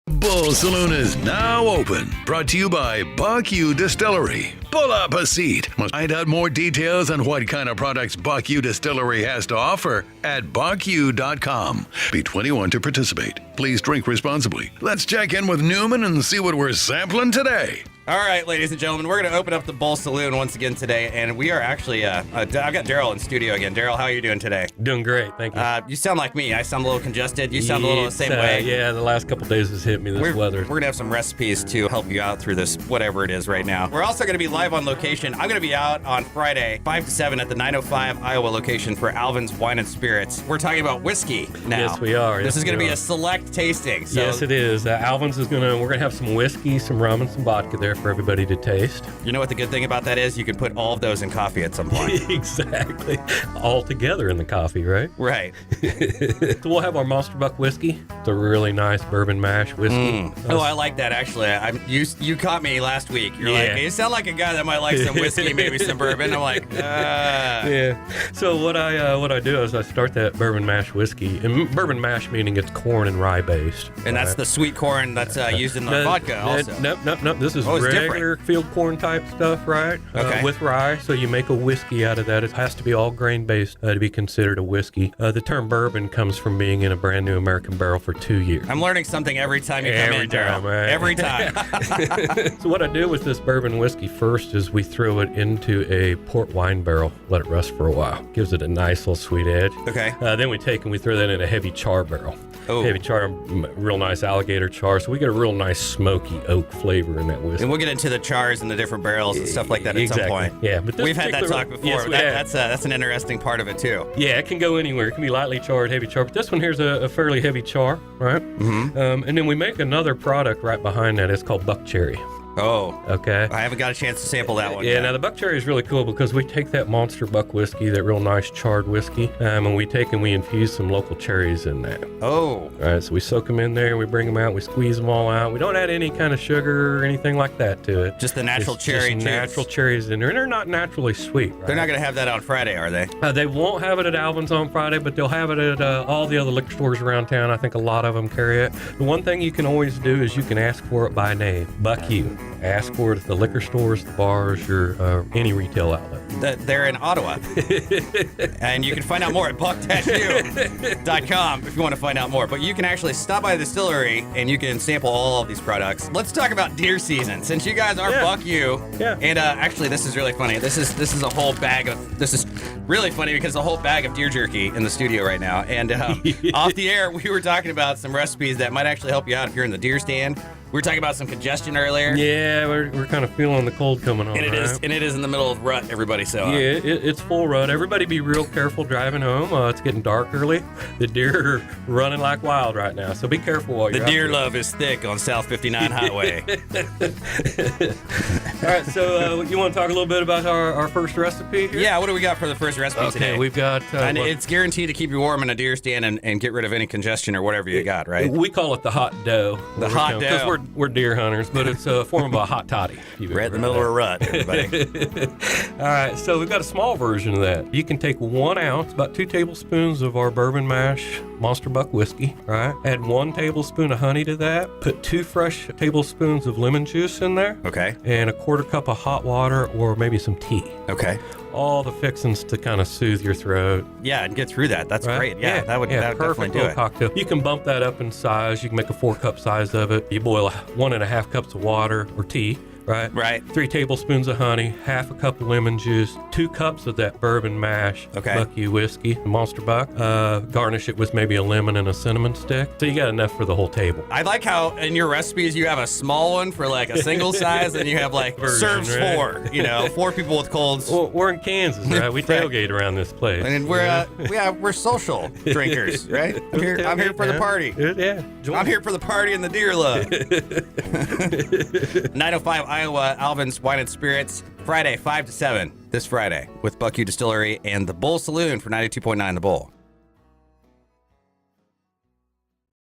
Bull Saloon is now open. Brought to you by Buck-U Distillery. Pull up a seat. Find out more details on what kind of products Buck-U Distillery has to offer at bucku.com. Be 21 to participate. Please drink responsibly. Let's check in with Newman and see what we're sampling today. All right, ladies and gentlemen, we're going to open up the Bull Saloon once again today, and we are actually, I've got Daryl in studio again. Daryl, how are you doing today? Doing great, thank you. You sound like me. I sound a little congested. You sound a little the same way. Yeah, the last couple days has hit me, this weather. We're going to have some recipes to help you out through this, whatever it is right now. We're also going to be live on location. I'm going to be out on Friday, 5 to 7 at the 905 Iowa location for Alvins Wine and Spirits. We're talking about whiskey now. Yes, we are. This is going to be a select tasting. So. Yes, it is. Alvins is we're going to have some whiskey, some rum, and some vodka there for everybody to taste. You know what the good thing about that is? You can put all of those in coffee at some point. Exactly. All together in the coffee, right? Right. So we'll have our Monster Buck whiskey. It's a really nice bourbon mash whiskey. Oh, I like that, actually. You caught me last week. You're like, hey, you sound like a guy that might like some whiskey, maybe some bourbon. I'm like, Yeah. So what I do is I start that bourbon mash whiskey, and bourbon mash meaning it's corn and rye based. And that's the sweet corn that's used in the vodka also. Nope. This is regular field corn type stuff, right? Okay. With rye, so you make a whiskey out of that. It has to be all grain based to be considered a whiskey. The term bourbon comes from being in a brand new American barrel for 2 years. I'm learning something every time you come in, Daryl. Right? Every time. So what I do with this bourbon whiskey first is we throw it into a port wine barrel, let it rust for a while. Gives it a nice little sweet edge. Okay. Then we take and we throw that in a heavy char barrel. Oh. Heavy char, real nice alligator char. So we get a real nice smoky oak flavor in that whiskey. And we'll get into the chars and the different barrels and stuff like that at some point. Yeah, but we've had that talk before. Yes, that's an interesting part of it too. Yeah, it can go anywhere. It can be lightly charred, heavy char. But this one here's a fairly heavy char, right? Mm-hmm. And then we make another product right behind that. It's called buck cherry. Oh. Okay. I haven't got a chance to sample that one Yeah, yet. now the buck cherry is really cool because we take that Monster Buck whiskey, that real nice charred whiskey, and we take and we infuse some local cherries in that. Oh. All right, so we soak them in there, we bring them out, we squeeze them all out. We don't add any kind of sugar or anything like that to it. Just the natural cherry juice. Natural cherries in there, and they're not naturally sweet. Right? They're not going to have that on Friday, are they? They won't have it at Alvin's on Friday, but they'll have it at all the other liquor stores around town. I think a lot of them carry it. The one thing you can always do is you can ask for it by name, Buck-U. Ask for it at the liquor stores, the bars, or any retail outlet. They're in Ottawa. And you can find out more at buck-u.com if you want to find out more. But you can actually stop by the distillery and you can sample all of these products. Let's talk about deer season. Since you guys are Buck-U. Yeah. And actually, this is really funny. This is a whole bag of... This is really funny because a whole bag of deer jerky in the studio right now. And off the air, we were talking about some recipes that might actually help you out if you're in the deer stand. We were talking about some congestion earlier. Yeah, we're kind of feeling the cold coming on. And it is in the middle of rut, everybody. So yeah, it's full rut. Everybody be real careful driving home. It's getting dark early. The deer are running like wild right now, so be careful while you're The deer love is thick on South 59 Highway. All right, so you want to talk a little bit about our first recipe here? Yeah, what do we got for the first recipe today? We've got... and it's guaranteed to keep you warm in a deer stand and get rid of any congestion or whatever you got, right? We call it the hot dough. The hot dough. Because we're deer hunters, but it's a form of a hot toddy. Right in the middle of a rut, everybody. All right, so we've got a small version of that. You can take 1 ounce, about 2 tablespoons of our bourbon mash Monster Buck whiskey, right? Add 1 tablespoon of honey to that. Put 2 fresh tablespoons of lemon juice in there. Okay. And a 1/4 cup of hot water or maybe some tea. Okay. All the fixings to kind of soothe your throat. Yeah, and get through that. That's right? great. Yeah, that would definitely do it. Cocktail. You can bump that up in size. You can make a 4-cup size of it. You boil 1.5 cups of water or tea. Right? Right. 3 tablespoons of honey, 1/2 cup of lemon juice, 2 cups of that bourbon mash, okay. Buck-U whiskey, Monster Buck. Garnish it with maybe a lemon and a cinnamon stick. So you got enough for the whole table. I like how in your recipes you have a small one for like a single size, and you have like serves right? 4. 4 people with colds. Well, we're in Kansas, right? We tailgate around this place. And we're social drinkers, right? I'm here for the party. Yeah. I'm here for the party and the deer love. 905 Iowa, Alvins Wine and Spirits, Friday, 5 to 7, this Friday, with Buck-U Distillery and the Bull Saloon for 92.9 The Bull.